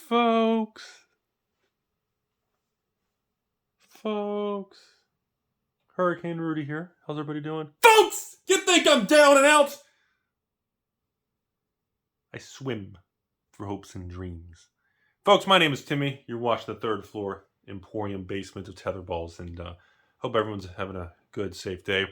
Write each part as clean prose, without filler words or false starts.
Folks. Hurricane Rudy here. How's everybody doing? Folks, you think I'm down and out? I swim for hopes and dreams. Folks, my name is Timmy. You're watching the third floor Emporium basement of Tetherballs, and hope everyone's having a good, safe day.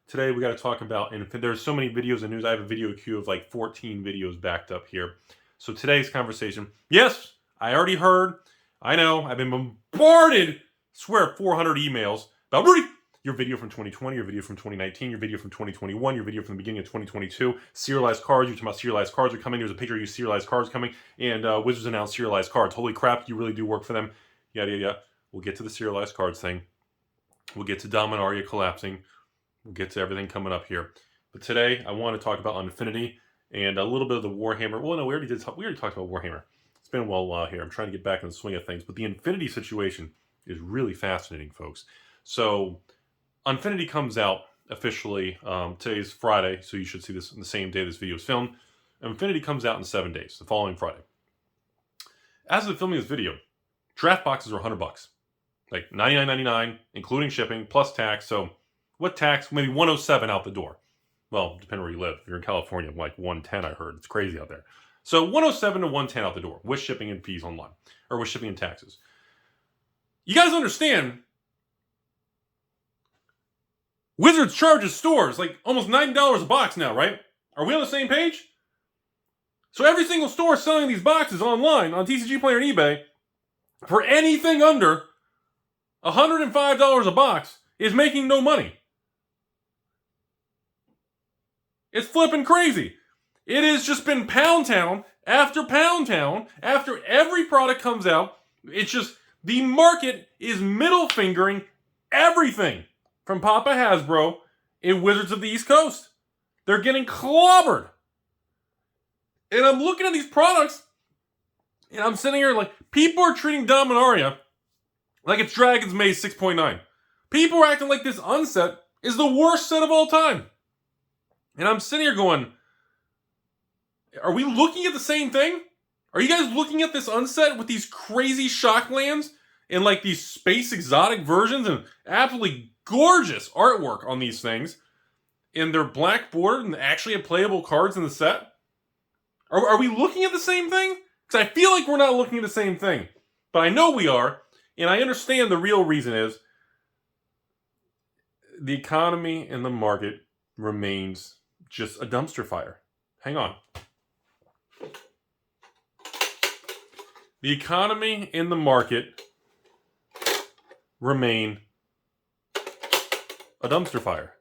Today we got to talk about, and there's so many videos and news. I have a video queue of like 14 videos backed up here. So today's conversation, yes, I already heard. I know, I've been bombarded, 400 emails about Rudy. Your video from 2020, your video from 2019, your video from 2021, your video from the beginning of 2022, serialized cards. You're talking about serialized cards are coming. There's a picture of you serialized cards coming, and Wizards announced serialized cards. Holy crap, you really do work for them. Yada, yada, yada. We'll get to the serialized cards thing. We'll get to Dominaria collapsing. We'll get to everything coming up here. But today, I want to talk about Unfinity and a little bit of the Warhammer. Well, no, we already talked about Warhammer. It's been a while here. I'm trying to get back in the swing of things. But the Infinity situation is really fascinating, folks. So Unfinity comes out officially. Today's Friday, so you should see this on the same day this video is filmed. Infinity comes out in 7 days, the following Friday. As of the filming of this video, draft boxes are $100. Like $99.99, including shipping, plus tax. So what tax? Maybe $107 out the door. Well, depending where you live. If you're in California, like $110, I heard. It's crazy out there. So $107 to $110 out the door with shipping and fees online, or with shipping and taxes. You guys understand, Wizards charges stores like almost $90 a box now, right? Are we on the same page? So every single store selling these boxes online on TCG Player and eBay for anything under $105 a box is making no money. It's flipping crazy. It has just been pound town after pound town after every product comes out. It's just the market is middle fingering everything from Papa Hasbro in Wizards of the East Coast. They're getting clobbered. And I'm looking at these products and I'm sitting here like, people are treating Dominaria like it's Dragon's Maze 6.9. People are acting like this unset is the worst set of all time. And I'm sitting here going, are we looking at the same thing? Are you guys looking at this unset with these crazy shock lands and like these space exotic versions and absolutely gorgeous artwork on these things? And they're black bordered and actually have playable cards in the set? Are we looking at the same thing? Because I feel like we're not looking at the same thing. But I know we are. And I understand the real reason is the economy and the market remains just a dumpster fire. Hang on. The economy and the market remain a dumpster fire.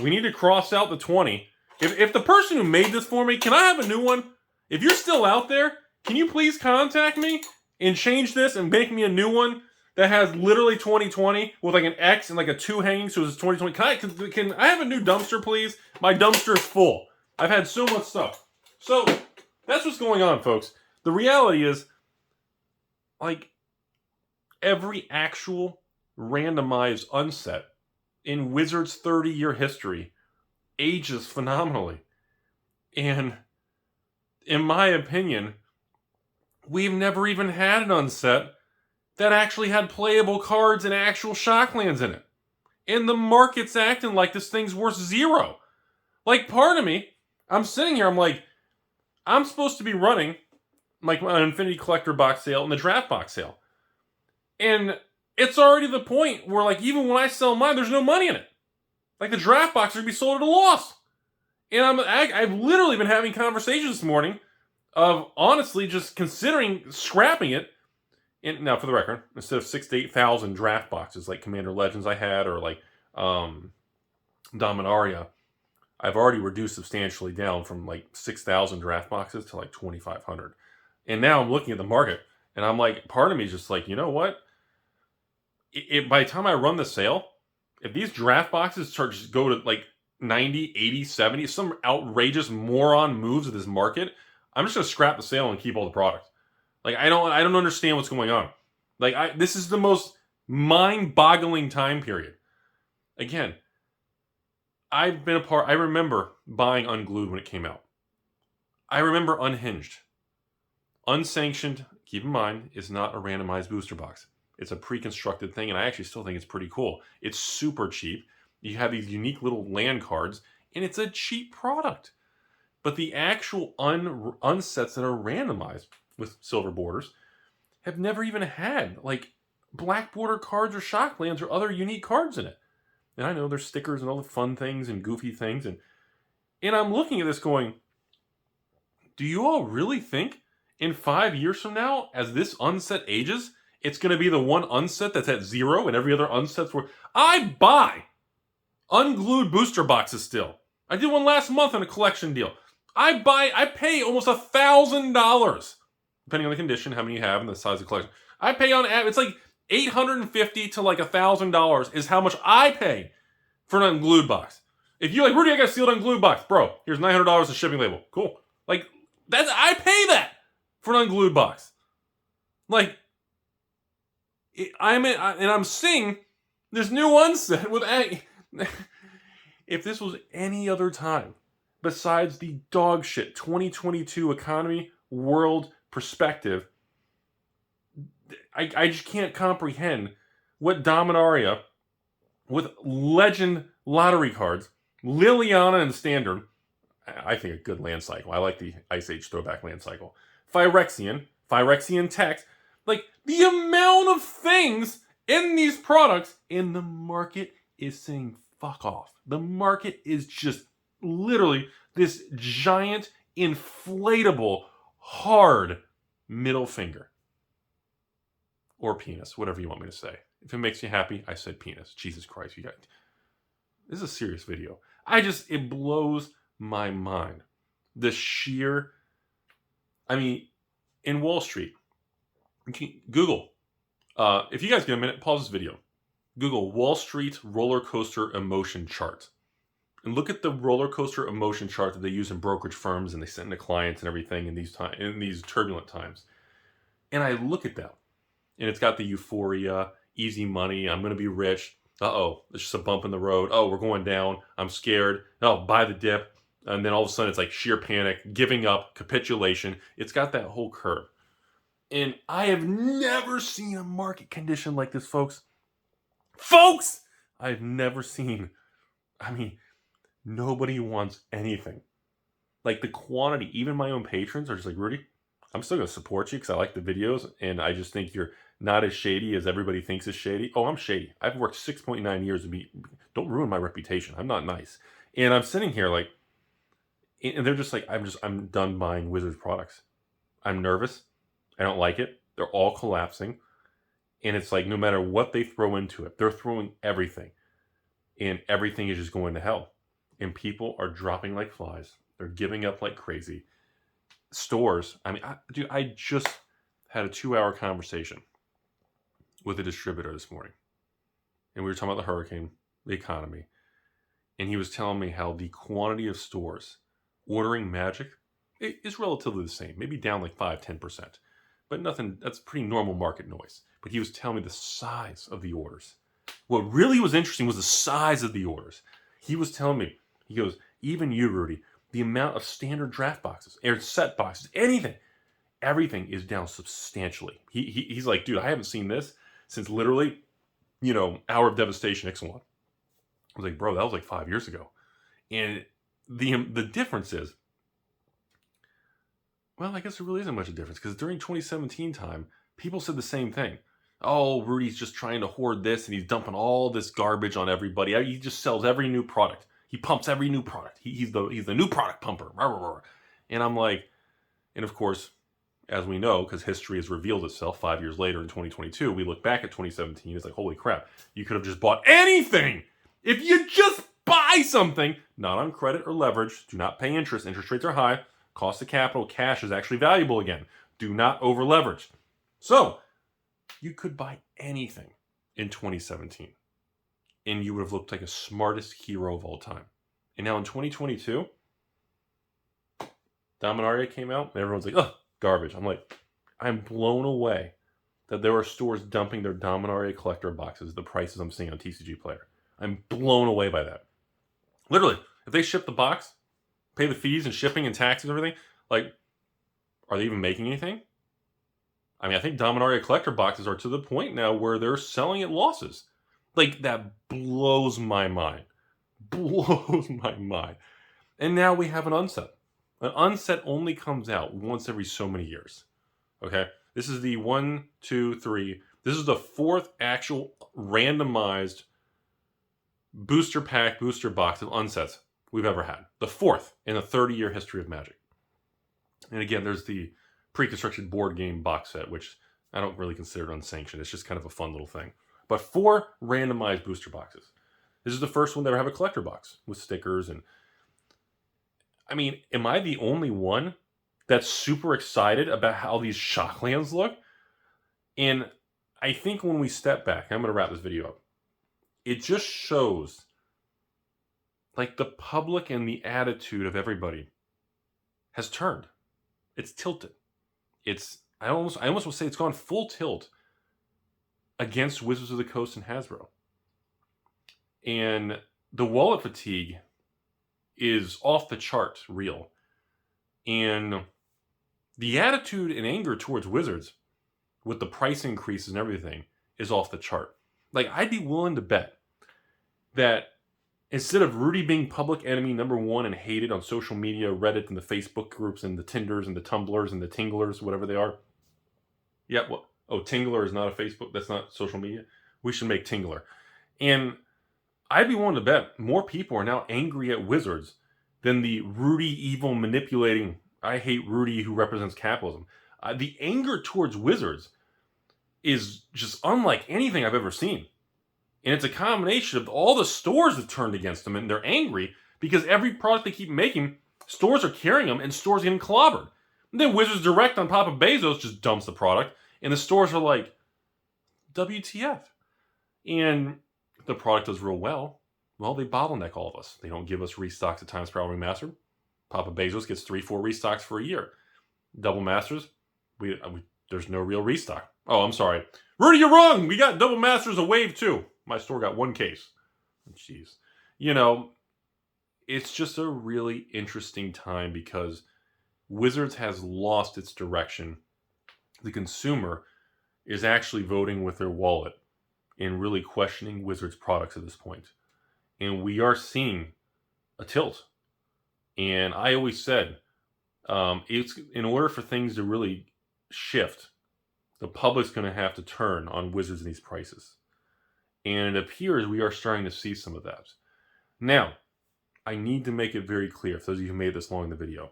We need to cross out the 20. If the person who made this for me, can I have a new one? If you're still out there, can you please contact me and change this and make me a new one that has literally 2020 with like an X and like a 2 hanging, so it's 2020. Can I have a new dumpster, please? My dumpster is full. I've had so much stuff. So that's what's going on, folks. The reality is, like, every actual randomized unset in Wizards' 30-year history ages phenomenally. And in my opinion, we've never even had an unset that actually had playable cards and actual shocklands in it. And the market's acting like this thing's worth zero. Like, part of me, I'm sitting here, I'm like, I'm supposed to be running like an Infinity Collector box sale and the draft box sale. And it's already the point where, like, even when I sell mine, there's no money in it. Like, the draft box are going to be sold at a loss. And I've literally been having conversations this morning of honestly just considering scrapping it. And now, for the record, instead of 6,000 to 8,000 draft boxes like Commander Legends I had, or like Dominaria, I've already reduced substantially down from like 6,000 draft boxes to like 2,500. And now I'm looking at the market, and I'm like, part of me is just like, you know what? By the time I run the sale, if these draft boxes start to go to like 90, 80, 70, some outrageous moron moves of this market, I'm just going to scrap the sale and keep all the product. Like, I don't understand what's going on. Like, this is the most mind-boggling time period. Again, I remember buying Unglued when it came out. I remember Unhinged. unsanctioned, keep in mind, is not a randomized booster box. It's a pre-constructed thing, and I actually still think it's pretty cool. It's super cheap. You have these unique little land cards, and it's a cheap product. But the actual unsets that are randomized with silver borders have never even had like black border cards or shock lands or other unique cards in it. And I know there's stickers and all the fun things and goofy things, and I'm looking at this going, do you all really think in 5 years from now, as this unset ages, it's going to be the one unset that's at 0 and every other unset's where I buy unglued booster boxes still. I did one last month on a collection deal. I pay almost $1,000, depending on the condition, how many you have, and the size of the collection. I pay on it's like $850 to like $1,000 is how much I pay for an unglued box. If you're like, Rudy, I got a sealed unglued box, bro, here's $900 a shipping label. Cool. Like I pay that for an unglued box. Like I'm seeing this new unset with if this was any other time besides the dog shit 2022 economy world perspective, I just can't comprehend what Dominaria with legend lottery cards, Liliana and Standard, I think a good land cycle. I like the Ice Age throwback land cycle. Phyrexian Text, like the amount of things in these products, and the market is saying fuck off. The market is just literally this giant, inflatable, hard middle finger. Or penis, whatever you want me to say. If it makes you happy, I said penis. Jesus Christ, you got... This is a serious video. It blows my mind. The sheer... I mean, in Wall Street, Google. If you guys get a minute, pause this video. Google Wall Street roller coaster emotion chart. And look at the roller coaster emotion chart that they use in brokerage firms and they send to clients and everything in these turbulent times. And I look at that. And it's got the euphoria, easy money, I'm going to be rich. Uh-oh, it's just a bump in the road. Oh, we're going down. I'm scared. Oh, buy the dip. And then all of a sudden it's like sheer panic, giving up, capitulation. It's got that whole curve. And I have never seen a market condition like this, folks. I've never seen, nobody wants anything. Like the quantity, even my own patrons are just like, Rudy, I'm still going to support you because I like the videos. And I just think you're not as shady as everybody thinks is shady. Oh, I'm shady. I've worked 6.9 years to be, don't ruin my reputation. I'm not nice. And I'm sitting here like, and they're just like, I'm done buying Wizards products. I'm nervous. I don't like it. They're all collapsing. And it's like, no matter what they throw into it, they're throwing everything. And everything is just going to hell. And people are dropping like flies. They're giving up like crazy. Stores, I just had a 2-hour conversation with a distributor this morning. And we were talking about the hurricane, the economy. And he was telling me how the quantity of stores ordering Magic is relatively the same. Maybe down like 5-10%. But nothing, that's pretty normal market noise. But he was telling me the size of the orders. What really was interesting was the size of the orders. He was telling me, he goes, even you, Rudy, the amount of standard draft boxes, or set boxes, anything, everything is down substantially. He's like, dude, I haven't seen this since literally, Hour of Devastation Ixalan. I was like, bro, that was like 5 years ago. And the difference is, well, I guess there really isn't much of a difference because during 2017 time, people said the same thing. Oh, Rudy's just trying to hoard this and he's dumping all this garbage on everybody. He just sells every new product. He pumps every new product. He's the new product pumper. And I'm like, and of course, as we know, because history has revealed itself 5 years later in 2022, we look back at 2017, it's like, holy crap, you could have just bought anything. If you just buy something, not on credit or leverage, do not pay interest. Interest rates are high. Cost of capital, cash is actually valuable again. Do not over leverage. So, you could buy anything in 2017. And you would have looked like a smartest hero of all time. And now in 2022, Dominaria came out, and everyone's like, ugh, garbage. I'm like, I'm blown away that there are stores dumping their Dominaria collector boxes, the prices I'm seeing on TCG Player. I'm blown away by that. Literally, if they ship the box, pay the fees and shipping and taxes and everything, like, are they even making anything? I mean, I think Dominaria collector boxes are to the point now where they're selling at losses. Like, that blows my mind. Blows my mind. And now we have an unset. An unset only comes out once every so many years. Okay? This is the 1, 2, 3. This is the 4th actual randomized booster pack, booster box of unsets we've ever had. The 4th in the 30-year history of Magic. And again, there's the pre-construction board game box set, which I don't really consider unsanctioned. It's just kind of a fun little thing. But 4 randomized booster boxes. This is the first one to ever have a collector box with stickers. And I mean, am I the only one that's super excited about how these Shocklands look? And I think when we step back, I'm going to wrap this video up. It just shows like the public and the attitude of everybody has turned. It's tilted. I almost will say it's gone full tilt against Wizards of the Coast and Hasbro. And the wallet fatigue is off the chart real. And the attitude and anger towards Wizards with the price increases and everything is off the chart. Like, I'd be willing to bet that instead of Rudy being public enemy #1 and hated on social media, Reddit and the Facebook groups and the Tinders and the Tumblers and the Tinglers, whatever they are. Yeah, what? Oh, Tingler is not a Facebook. That's not social media. We should make Tingler. And I'd be willing to bet more people are now angry at Wizards than the Rudy evil manipulating, I hate Rudy who represents capitalism. The anger towards Wizards is just unlike anything I've ever seen. And it's a combination of all the stores that turned against them, and they're angry because every product they keep making, stores are carrying them and stores getting clobbered. And then Wizards Direct on Papa Bezos just dumps the product, and the stores are like, WTF? And the product does real well. Well, they bottleneck all of us. They don't give us restocks at times per hour remastered. Papa Bezos gets 3-4 restocks for a year. Double masters, there's no real restock. Oh, I'm sorry. Rudy, you're wrong. We got double masters a wave too. My store got 1 case. Jeez. You know, it's just a really interesting time because Wizards has lost its direction. The consumer is actually voting with their wallet and really questioning Wizards products at this point. And we are seeing a tilt. And I always said, it's in order for things to really shift, the public's going to have to turn on Wizards and these prices. And it appears we are starting to see some of that. Now, I need to make it very clear, for those of you who made it this long in the video.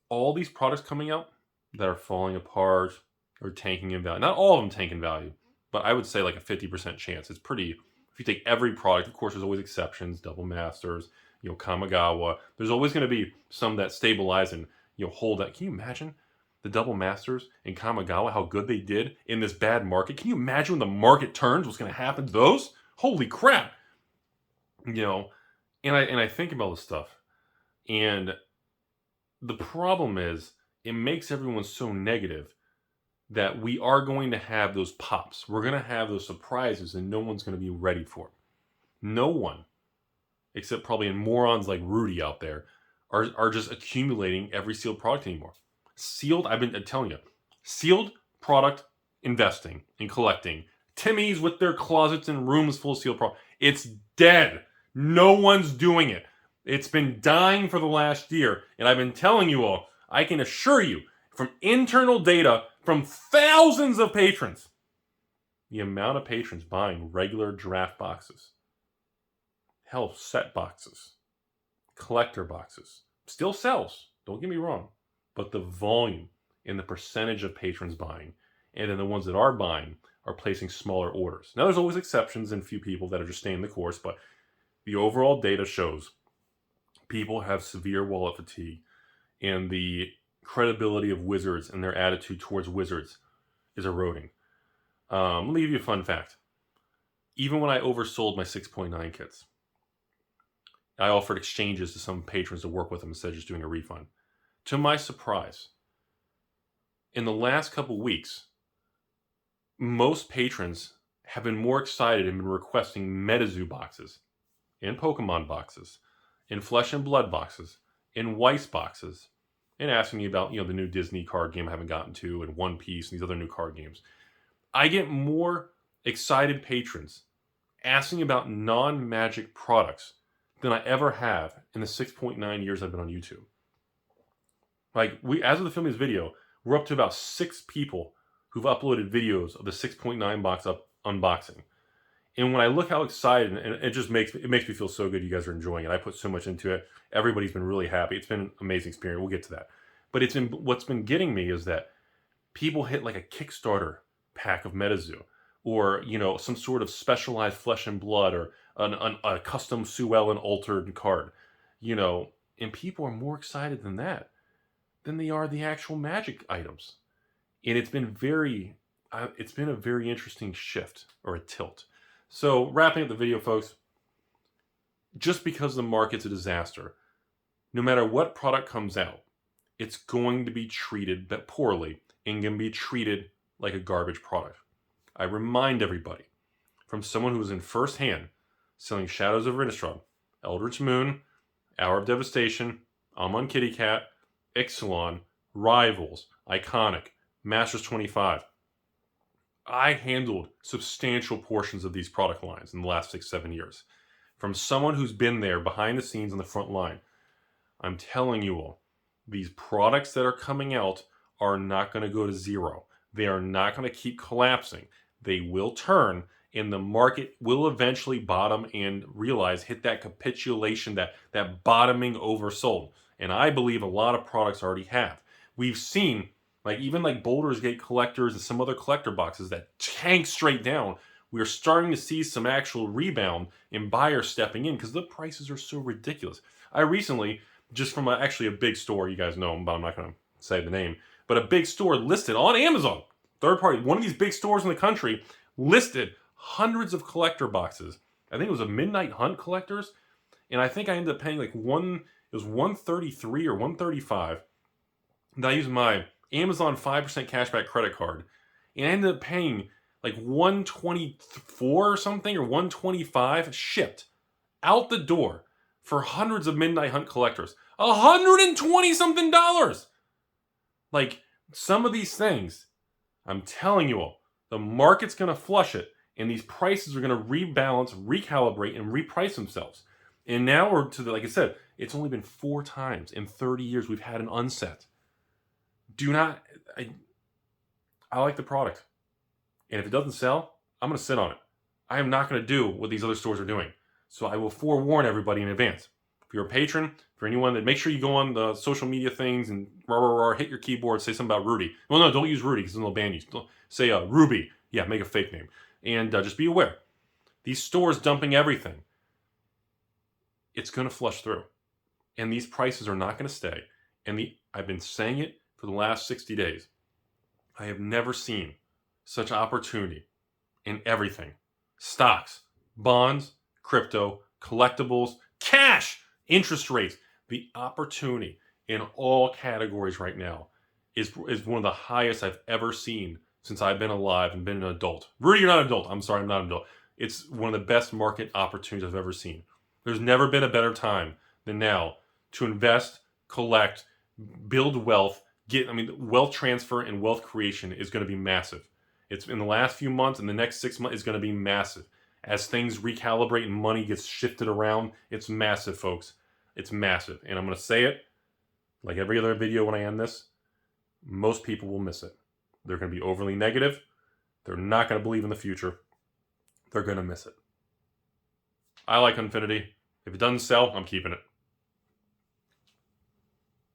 All these products coming out that are falling apart or tanking in value, not all of them tank in value, but I would say like a 50% chance. It's pretty, if you take every product, of course there's always exceptions, Double Masters, Kamigawa. There's always going to be some that stabilize and hold that. Can you imagine the Double Masters and Kamigawa, how good they did in this bad market? Can you imagine when the market turns, what's going to happen to those? Holy crap! And I think about this stuff, and the problem is it makes everyone so negative that we are going to have those pops. We're going to have those surprises, and no one's going to be ready for it. No one, except probably morons like Rudy out there, are just accumulating every sealed product anymore. Sealed, I've been telling you, sealed product investing and collecting. Timmy's with their closets and rooms full of sealed product. It's dead. No one's doing it. It's been dying for the last year. And I've been telling you all, I can assure you, from internal data from thousands of patrons, the amount of patrons buying regular draft boxes, hell, set boxes, collector boxes, still sells. Don't get me wrong. But the volume and the percentage of patrons buying, and then the ones that are buying are placing smaller orders. Now, there's always exceptions and few people that are just staying the course, but the overall data shows people have severe wallet fatigue, and the credibility of Wizards and their attitude towards Wizards is eroding. Let me give you a fun fact. Even when I oversold my 6.9 kits, I offered exchanges to some patrons to work with them instead of just doing a refund. To my surprise, in the last couple weeks, most patrons have been more excited and been requesting MetaZoo boxes, and Pokemon boxes, and Flesh and Blood boxes, and Weiss boxes, and asking me about, the new Disney card game I haven't gotten to, and One Piece and these other new card games. I get more excited patrons asking about non-Magic products than I ever have in the 6.9 years I've been on YouTube. Like, as of the filming this video, we're up to about 6 people who've uploaded videos of the 6.9 box unboxing. And when I look how excited, and it just makes me feel so good you guys are enjoying it. I put so much into it. Everybody's been really happy. It's been an amazing experience. We'll get to that. But what's been getting me is that people hit like a Kickstarter pack of MetaZoo, or some sort of specialized Flesh and Blood, or a custom Sue Ellen altered card, and people are more excited than they are the actual Magic items. And it's been a very interesting shift, or a tilt. So wrapping up the video, folks, just because the market's a disaster, no matter what product comes out, it's going to be treated poorly and going to be treated like a garbage product. I remind everybody, from someone who was in firsthand selling Shadows over Innistrad, Eldritch Moon, Hour of Devastation, Amon Kitty Cat, Ixalan, Rivals, Iconic, Masters 25. I handled substantial portions of these product lines in the last 6-7 years. From someone who's been there behind the scenes on the front line, I'm telling you all, these products that are coming out are not going to go to zero. They are not going to keep collapsing. They will turn, and the market will eventually bottom and hit that capitulation, that bottoming oversold. And I believe a lot of products already have. We've seen, even Baldur's Gate collectors and some other collector boxes that tank straight down. We're starting to see some actual rebound and buyers stepping in because the prices are so ridiculous. I recently, just from actually a big store, you guys know them, but I'm not going to say the name, but a big store listed on Amazon, third party, one of these big stores in the country, listed hundreds of collector boxes. I think it was a Midnight Hunt collectors, and I think I ended up paying it was $133 or $135. And I used my Amazon 5% cashback credit card, and I ended up paying $124 or something, or $125 shipped out the door for hundreds of Midnight Hunt collectors. $120 something. Some of these things, I'm telling you all, the market's going to flush it, and these prices are going to rebalance, recalibrate, and reprice themselves. And now we're to like I said, it's only been 4 times in 30 years we've had an unset. I like the product. And if it doesn't sell, I'm going to sit on it. I am not going to do what these other stores are doing. So I will forewarn everybody in advance. If you're a patron, for anyone, that make sure you go on the social media things and hit your keyboard, say something about Rudy. Well, no, don't use Rudy because then they'll ban you. Say Ruby. Yeah, make a fake name. And just be aware. These stores dumping everything, it's going to flush through. And these prices are not going to stay. And I've been saying it for the last 60 days. I have never seen such opportunity in everything. Stocks, bonds, crypto, collectibles, cash, interest rates. The opportunity in all categories right now is one of the highest I've ever seen since I've been alive and been an adult. Rudy, you're not an adult. I'm sorry, I'm not an adult. It's one of the best market opportunities I've ever seen. There's never been a better time than now to invest, collect, build wealth, wealth transfer and wealth creation is going to be massive. It's in the last few months, and the next 6 months is going to be massive. As things recalibrate and money gets shifted around, it's massive, folks. It's massive. And I'm going to say it, like every other video when I end this, most people will miss it. They're going to be overly negative. They're not going to believe in the future. They're going to miss it. I like Unfinity. If it doesn't sell, I'm keeping it.